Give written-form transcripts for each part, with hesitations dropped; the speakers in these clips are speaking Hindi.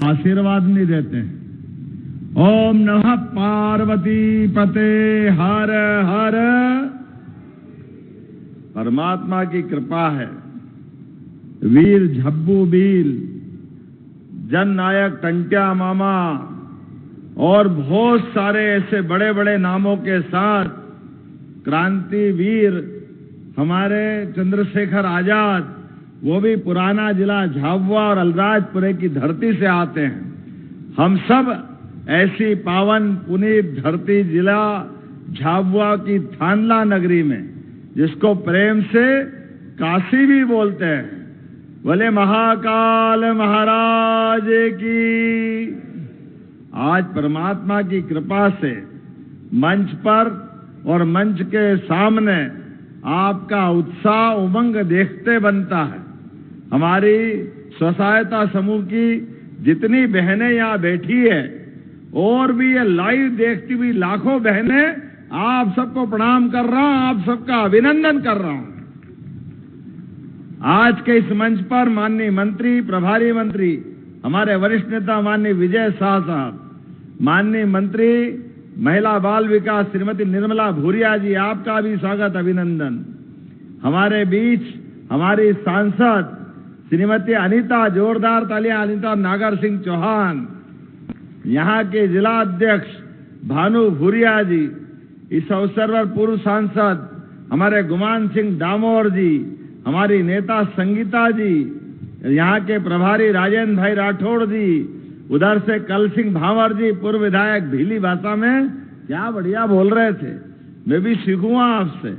आशीर्वाद नहीं देते हैं। ओम नमः पार्वती पते हर हर। परमात्मा की कृपा है। वीर झब्बू बील, जन नायक टंट्या मामा और बहुत सारे ऐसे बड़े बड़े नामों के साथ क्रांतिवीर हमारे चंद्रशेखर आजाद, वो भी पुराना जिला झाबुआ और अलीराजपुरे की धरती से आते हैं। हम सब ऐसी पावन पुनीत धरती जिला झाबुआ की थानला नगरी में, जिसको प्रेम से काशी भी बोलते हैं, बोले महाकाल महाराज की। आज परमात्मा की कृपा से मंच पर और मंच के सामने आपका उत्साह उमंग देखते बनता है। हमारी स्वसहायता समूह की जितनी बहनें यहाँ बैठी है और भी ये लाइव देखती हुई लाखों बहनें, आप सबको प्रणाम कर रहा हूं, आप सबका अभिनंदन कर रहा हूं। आज के इस मंच पर माननीय मंत्री, प्रभारी मंत्री, हमारे वरिष्ठ नेता माननीय विजय शाह साहब, माननीय मंत्री महिला बाल विकास श्रीमती निर्मला भूरिया जी, आपका भी स्वागत अभिनंदन। हमारे बीच हमारी सांसद श्रीमती अनीता, जोरदार तालियां अनीता नागर सिंह चौहान, यहाँ के जिला अध्यक्ष भानु भूरिया जी, इस अवसर पर पूर्व सांसद हमारे गुमान सिंह डामोर जी, हमारी नेता संगीता जी, यहाँ के प्रभारी राजेंद्र भाई राठौड़ जी, उधर से कल सिंह भांवर जी, पूर्व विधायक, भीली भाषा में क्या बढ़िया बोल रहे थे। मैं भी सीखूंगा आपसे,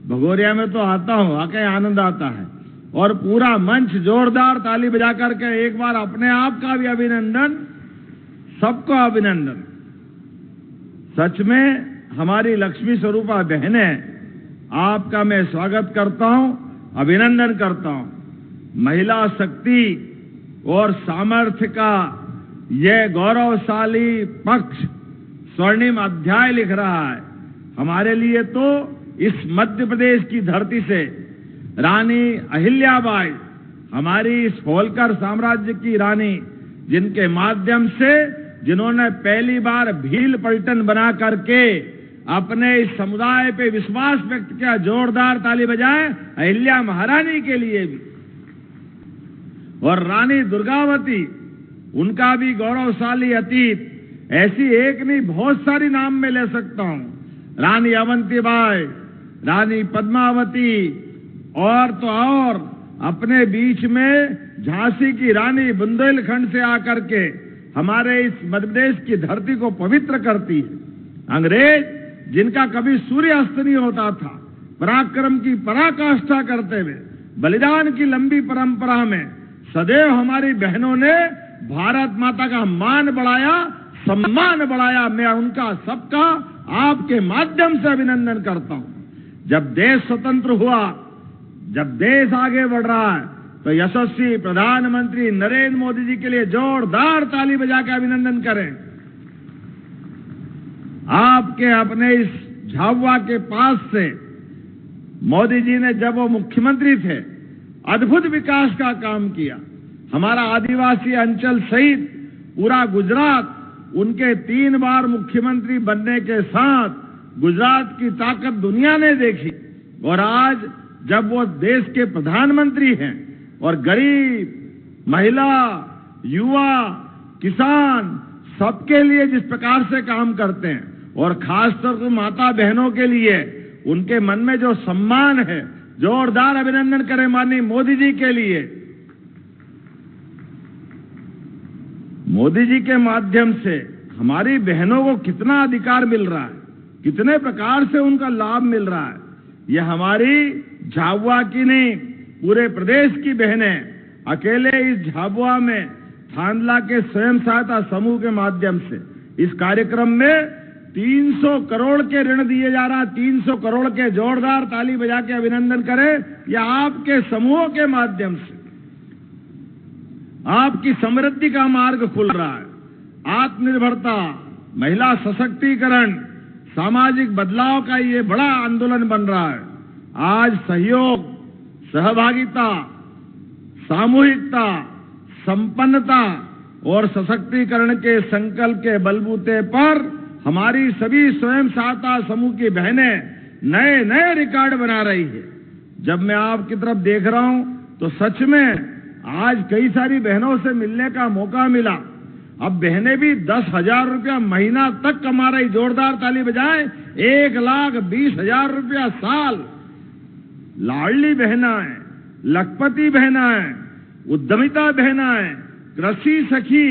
भगोरिया में तो आता हूं, आके आनंद आता है। और पूरा मंच जोरदार ताली बजा करके एक बार अपने आप का भी अभिनंदन, सबको अभिनंदन। सच में हमारी लक्ष्मी स्वरूपा बहनें, आपका मैं स्वागत करता हूं, अभिनंदन करता हूं। महिला शक्ति और सामर्थ्य का यह गौरवशाली पक्ष स्वर्णिम अध्याय लिख रहा है। हमारे लिए तो इस मध्य प्रदेश की धरती से रानी अहिल्याबाई, हमारी इस होलकर साम्राज्य की रानी, जिनके माध्यम से, जिन्होंने पहली बार भील पलटन बना करके अपने इस समुदाय पे विश्वास व्यक्त किया, जोरदार ताली बजाएं अहिल्या महारानी के लिए भी। और रानी दुर्गावती, उनका भी गौरवशाली अतीत, ऐसी एक नहीं बहुत सारी नाम में ले सकता हूं। रानी अवंतीबाई, रानी पद्मावती, और तो और अपने बीच में झांसी की रानी बुंदेलखंड से आकर के हमारे इस मध्य प्रदेश की धरती को पवित्र करती है। अंग्रेज, जिनका कभी सूर्य अस्त नहीं होता था, पराक्रम की पराकाष्ठा करते हुए बलिदान की लंबी परंपरा में सदैव हमारी बहनों ने भारत माता का मान बढ़ाया, सम्मान बढ़ाया। मैं उनका सबका आपके माध्यम से अभिनंदन करता हूं। जब देश स्वतंत्र हुआ, जब देश आगे बढ़ रहा है, तो यशस्वी प्रधानमंत्री नरेंद्र मोदी जी के लिए जोरदार ताली बजा के अभिनंदन करें। आपके अपने इस झाबुआ के पास से मोदी जी ने, जब वो मुख्यमंत्री थे, अद्भुत विकास का काम किया। हमारा आदिवासी अंचल सहित पूरा गुजरात, उनके 3 बार मुख्यमंत्री बनने के साथ गुजरात की ताकत दुनिया ने देखी। और आज जब वो देश के प्रधानमंत्री हैं और गरीब, महिला, युवा, किसान, सबके लिए जिस प्रकार से काम करते हैं, और खासतौर से माता बहनों के लिए उनके मन में जो सम्मान है, जोरदार अभिनंदन करें माननीय मोदी जी के लिए। मोदी जी के माध्यम से हमारी बहनों को कितना अधिकार मिल रहा है, कितने प्रकार से उनका लाभ मिल रहा है। यह हमारी झाबुआ की नहीं, पूरे प्रदेश की बहनें अकेले इस झाबुआ में थानला के स्वयं सहायता समूह के माध्यम से इस कार्यक्रम में 300 करोड़ के ऋण दिए जा रहा है। 300 करोड़ के, जोरदार ताली बजा के अभिनंदन करें। यह आपके समूहों के माध्यम से आपकी समृद्धि का मार्ग खुल रहा है। आत्मनिर्भरता, महिला सशक्तिकरण, सामाजिक बदलाव का ये बड़ा आंदोलन बन रहा है। आज सहयोग, सहभागिता, सामूहिकता, संपन्नता और सशक्तिकरण के संकल्प के बलबूते पर हमारी सभी स्वयं सहायता समूह की बहनें नए नए रिकॉर्ड बना रही है। जब मैं आपकी तरफ देख रहा हूं तो सच में आज कई सारी बहनों से मिलने का मौका मिला। अब बहनें भी 10,000 रुपया महीना तक कमा रही। जोरदार ताली बजाएं। 1,20,000 रुपया साल। लाडली बहनाएं, लखपति बहनाएं, उद्यमिता बहनाएं, कृषि सखी,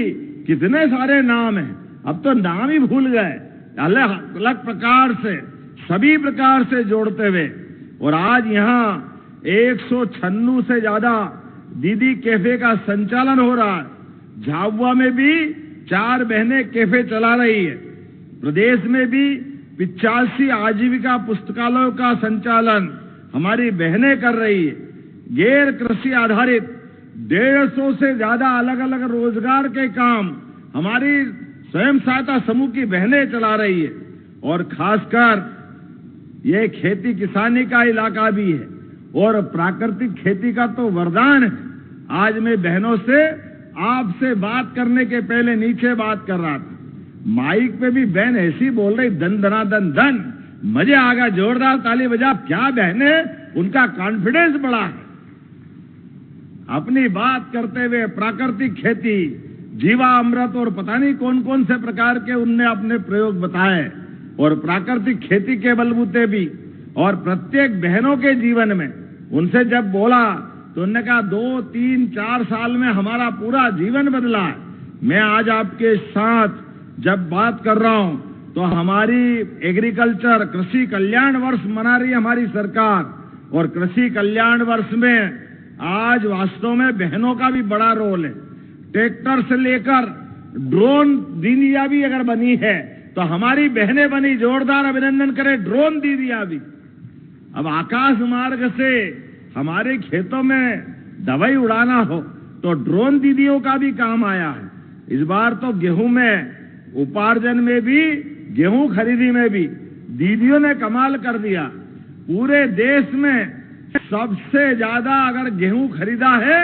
कितने सारे नाम हैं। अब तो नाम ही भूल गए। अलग अलग प्रकार से, सभी प्रकार से जोड़ते हुए, और आज यहाँ 196 से ज्यादा दीदी कैफे का संचालन हो रहा है। झाबुआ में भी 4 बहनें कैफे चला रही है। प्रदेश में भी 85 आजीविका पुस्तकालयों का संचालन हमारी बहनें कर रही है। गैर कृषि आधारित 150 से ज्यादा अलग अलग रोजगार के काम हमारी स्वयं सहायता समूह की बहनें चला रही है। और खासकर ये खेती किसानी का इलाका भी है और प्राकृतिक खेती का तो वरदान है। आज मैं बहनों से आपसे बात करने के पहले नीचे बात कर रहा था, माइक पे भी बहन ऐसी बोल रही, धन धना धन धन, मजे आ गया। जोरदार ताली बजा। क्या बहने, उनका कॉन्फिडेंस बढ़ा है। अपनी बात करते हुए प्राकृतिक खेती, जीवा अमृत और पता नहीं कौन कौन से प्रकार के उनने अपने प्रयोग बताए, और प्राकृतिक खेती के बलबूते भी। और प्रत्येक बहनों के जीवन में उनसे जब बोला तो उन्होंने कहा 2, 3, 4 साल में हमारा पूरा जीवन बदला है। मैं आज आपके साथ जब बात कर रहा हूं तो हमारी एग्रीकल्चर कृषि कल्याण वर्ष मना रही है हमारी सरकार, और कृषि कल्याण वर्ष में आज वास्तव में बहनों का भी बड़ा रोल है। ट्रैक्टर से लेकर ड्रोन दीदियां भी अगर बनी है तो हमारी बहनें बनी। जोरदार अभिनंदन करें ड्रोन दीदियां भी। अब आकाश मार्ग से हमारे खेतों में दवाई उड़ाना हो तो ड्रोन दीदियों का भी काम आया है। इस बार तो गेहूं में उपार्जन में भी, गेहूं खरीदी में भी दीदियों ने कमाल कर दिया। पूरे देश में सबसे ज्यादा अगर गेहूं खरीदा है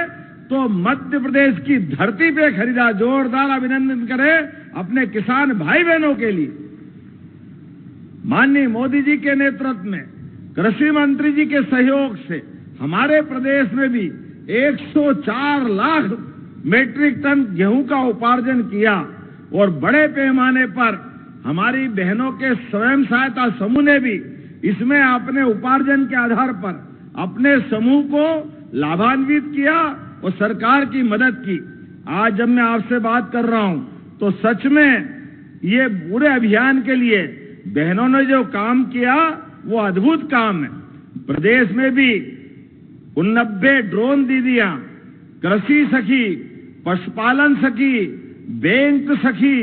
तो मध्य प्रदेश की धरती पे खरीदा। जोरदार अभिनंदन करें अपने किसान भाई बहनों के लिए। माननीय मोदी जी के नेतृत्व में, कृषि मंत्री जी के सहयोग से हमारे प्रदेश में भी 104 लाख मीट्रिक टन गेहूं का उपार्जन किया, और बड़े पैमाने पर हमारी बहनों के स्वयं सहायता समूह ने भी इसमें अपने उपार्जन के आधार पर अपने समूह को लाभान्वित किया और सरकार की मदद की। आज जब मैं आपसे बात कर रहा हूं तो सच में ये पूरे अभियान के लिए बहनों ने जो काम किया वो अद्भुत काम है। प्रदेश में भी 89 ड्रोन दीदियां, कृषि सखी, पशुपालन सखी, बैंक सखी,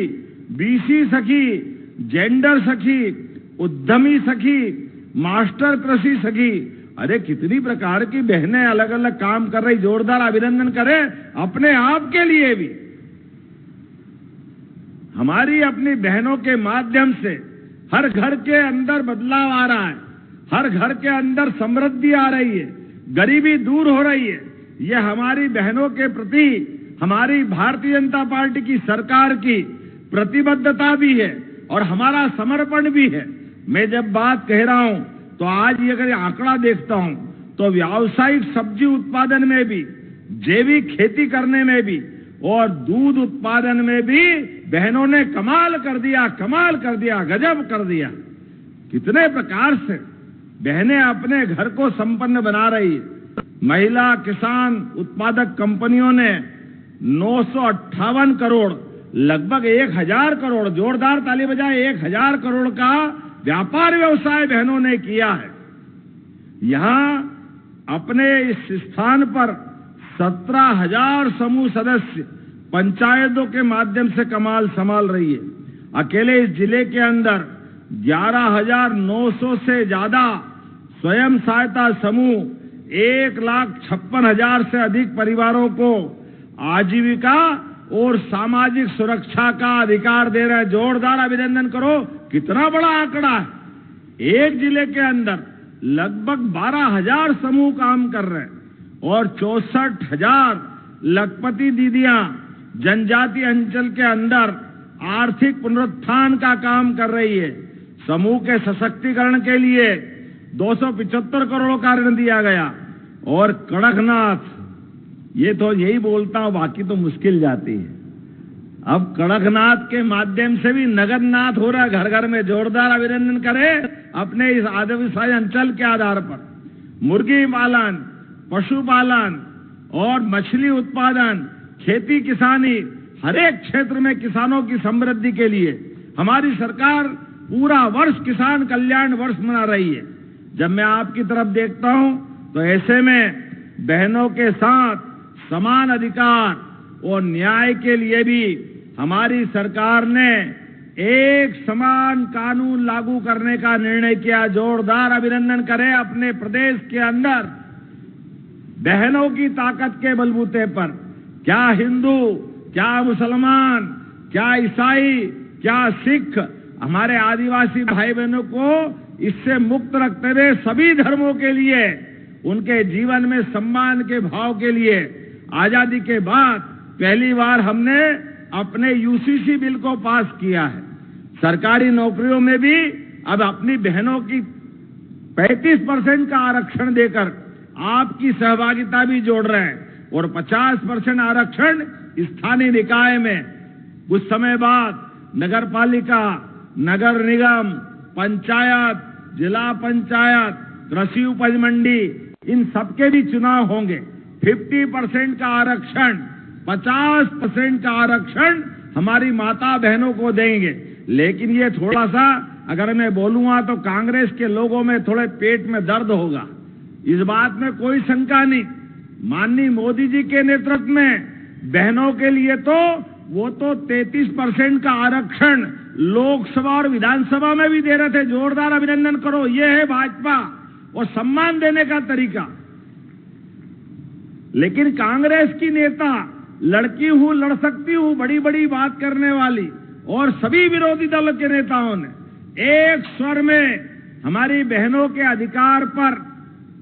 बीसी सखी, जेंडर सखी, उद्यमी सखी, मास्टर कृषि सखी, अरे कितनी प्रकार की बहनें अलग अलग काम कर रही। जोरदार अभिनंदन करें अपने आप के लिए भी। हमारी अपनी बहनों के माध्यम से हर घर के अंदर बदलाव आ रहा है, हर घर के अंदर समृद्धि आ रही है, गरीबी दूर हो रही है। यह हमारी बहनों के प्रति हमारी भारतीय जनता पार्टी की सरकार की प्रतिबद्धता भी है और हमारा समर्पण भी है। मैं जब बात कह रहा हूं तो आज ये अगर आंकड़ा देखता हूं तो व्यावसायिक सब्जी उत्पादन में भी, जैविक खेती करने में भी और दूध उत्पादन में भी बहनों ने कमाल कर दिया, कमाल कर दिया, गजब कर दिया। कितने प्रकार से बहनें अपने घर को संपन्न बना रही है। महिला किसान उत्पादक कंपनियों ने 958 करोड़, लगभग 1000 करोड़, जोरदार ताली बजाए, 1000 करोड़ का व्यापार व्यवसाय बहनों ने किया है। यहां अपने इस स्थान पर 17,000 समूह सदस्य पंचायतों के माध्यम से कमाल संभाल रही है। अकेले इस जिले के अंदर 11,900 से ज्यादा स्वयं सहायता समूह 1,56,000 से अधिक परिवारों को आजीविका और सामाजिक सुरक्षा का अधिकार दे रहे हैं। जोरदार अभिनंदन करो, कितना बड़ा आंकड़ा है। एक जिले के अंदर लगभग 12,000 समूह काम कर रहे हैं और 64,000 लखपति दीदियां जनजाति अंचल के अंदर आर्थिक पुनरुत्थान का काम कर रही है। समूह के सशक्तिकरण के लिए 275 करोड़ का ऋण दिया गया। और कड़कनाथ, ये तो यही बोलता हूं, बाकी तो मुश्किल जाती है। अब कड़कनाथ के माध्यम से भी नगदनाथ हो रहा, घर घर में जोरदार अभिनंदन करें अपने इस आदिवासी अंचल के आधार पर। मुर्गी पालन, पशुपालन और मछली उत्पादन, खेती किसानी, हर एक क्षेत्र में किसानों की समृद्धि के लिए हमारी सरकार पूरा वर्ष किसान कल्याण वर्ष मना रही है। जब मैं आपकी तरफ देखता हूं तो ऐसे में बहनों के साथ समान अधिकार और न्याय के लिए भी हमारी सरकार ने एक समान कानून लागू करने का निर्णय किया। जोरदार अभिनंदन करें अपने प्रदेश के अंदर बहनों की ताकत के बलबूते पर। क्या हिंदू, क्या मुसलमान, क्या ईसाई, क्या सिख, हमारे आदिवासी भाई बहनों को इससे मुक्त रखते हुए सभी धर्मों के लिए उनके जीवन में सम्मान के भाव के लिए आजादी के बाद पहली बार हमने अपने यूसीसी बिल को पास किया है। सरकारी नौकरियों में भी अब अपनी बहनों की 35% का आरक्षण देकर आपकी सहभागिता भी जोड़ रहे हैं और 50% आरक्षण स्थानीय निकाय में। कुछ समय बाद नगर पालिका, नगर निगम, पंचायत, जिला पंचायत, कृषि उपज मंडी, इन सबके भी चुनाव होंगे। 50% का आरक्षण, 50% का आरक्षण हमारी माता बहनों को देंगे। लेकिन ये थोड़ा सा अगर मैं बोलूंगा तो कांग्रेस के लोगों में थोड़े पेट में दर्द होगा, इस बात में कोई शंका नहीं। माननीय मोदी जी के नेतृत्व में बहनों के लिए तो वो तो 33% का आरक्षण लोकसभा और विधानसभा में भी दे रहे थे। जोरदार अभिनंदन करो, ये है भाजपा और सम्मान देने का तरीका। लेकिन कांग्रेस की नेता लड़की हूं, लड़ सकती हूं, बड़ी बड़ी बात करने वाली और सभी विरोधी दल के नेताओं ने एक स्वर में हमारी बहनों के अधिकार पर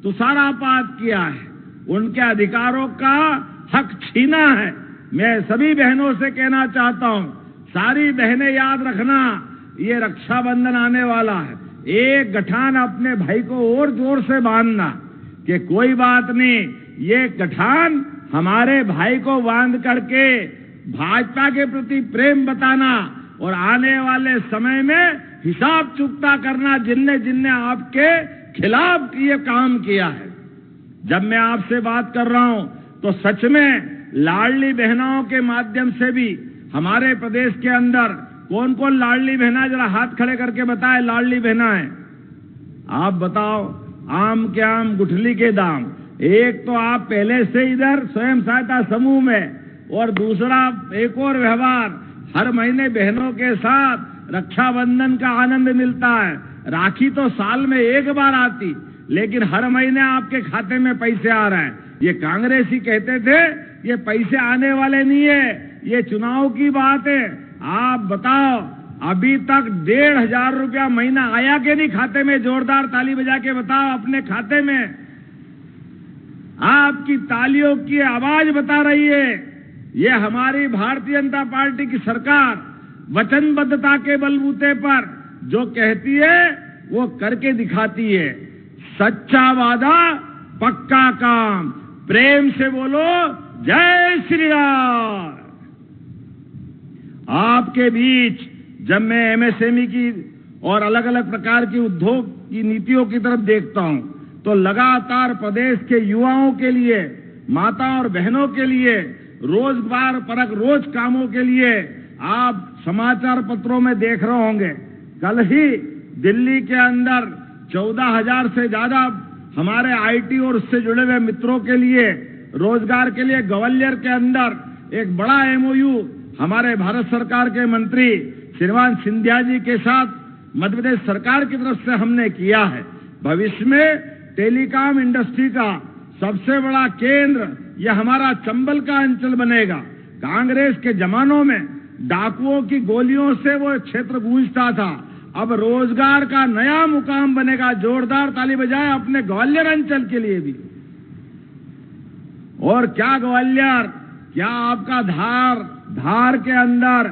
तुषारापात किया है, उनके अधिकारों का हक छीना है। मैं सभी बहनों से कहना चाहता हूं, सारी बहनें याद रखना, ये रक्षाबंधन आने वाला है। एक गठान अपने भाई को और जोर से बांधना कि कोई बात नहीं, ये गठान हमारे भाई को बांध करके भाजपा के प्रति प्रेम बताना और आने वाले समय में हिसाब चुकता करना जिनने जिनने आपके खिलाफ ये काम किया है। जब मैं आपसे बात कर रहा हूं तो सच में लाडली बहनों के माध्यम से भी हमारे प्रदेश के अंदर कौन कौन लाडली बहना, जरा हाथ खड़े करके बताए लाडली बहना है। आप बताओ, आम के आम गुठली के दाम। एक तो आप पहले से इधर स्वयं सहायता समूह में और दूसरा एक और व्यवहार, हर महीने बहनों के साथ रक्षाबंधन का आनंद मिलता है। राखी तो साल में एक बार आती, लेकिन हर महीने आपके खाते में पैसे आ रहे हैं। ये कांग्रेसी कहते थे ये पैसे आने वाले नहीं है, ये चुनाव की बात है। आप बताओ, अभी तक 1,500 रुपया महीना आया कि नहीं खाते में? जोरदार ताली बजा के बताओ अपने खाते में। आपकी तालियों की आवाज बता रही है ये हमारी भारतीय जनता पार्टी की सरकार वचनबद्धता के बलबूते पर जो कहती है वो करके दिखाती है। सच्चा वादा, पक्का काम। प्रेम से बोलो जय श्री राम। आपके बीच जब मैं एमएसएमई की और अलग अलग प्रकार की उद्योग की नीतियों की तरफ देखता हूं तो लगातार प्रदेश के युवाओं के लिए, माता और बहनों के लिए रोजगार परक रोज कामों के लिए आप समाचार पत्रों में देख रहे होंगे। कल ही दिल्ली के अंदर 14,000 से ज्यादा हमारे आईटी और उससे जुड़े हुए मित्रों के लिए रोजगार के लिए ग्वालियर के अंदर एक बड़ा एमओयू हमारे भारत सरकार के मंत्री श्रीमान सिंधिया जी के साथ मध्य प्रदेश सरकार की तरफ से हमने किया है। भविष्य में टेलीकॉम इंडस्ट्री का सबसे बड़ा केंद्र यह हमारा चंबल का अंचल बनेगा। कांग्रेस के जमानों में डाकुओं की गोलियों से वो क्षेत्र गूंजता था, अब रोजगार का नया मुकाम बनेगा। जोरदार ताली बजाए अपने ग्वालियर अंचल के लिए भी। और क्या ग्वालियर, क्या आपका धार के अंदर